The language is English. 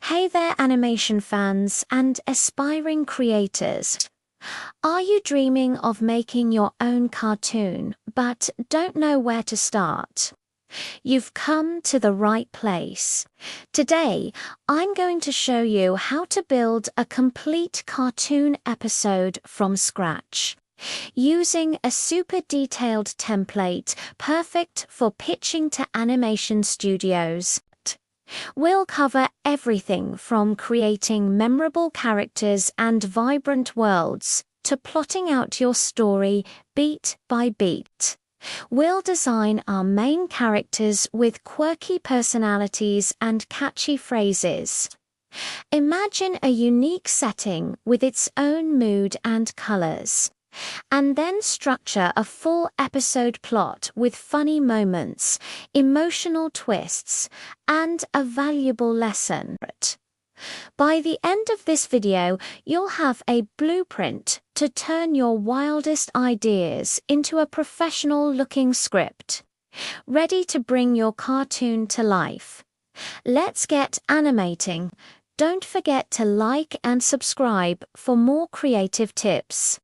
Hey there, animation fans and aspiring creators. Are you dreaming of making your own cartoon but don't know where to start? You've come to the right place. Today, I'm going to show you how to build a complete cartoon episode from scratch, using a super detailed template perfect for pitching to animation studios. We'll cover everything from creating memorable characters and vibrant worlds to plotting out your story beat by beat. We'll design our main characters with quirky personalities and catchy phrases. Imagine a unique setting with its own mood and colors. And then structure a full episode plot with funny moments, emotional twists, and a valuable lesson. By the end of this video, you'll have a blueprint to turn your wildest ideas into a professional-looking script, ready to bring your cartoon to life. Let's get animating. Don't forget to like and subscribe for more creative tips.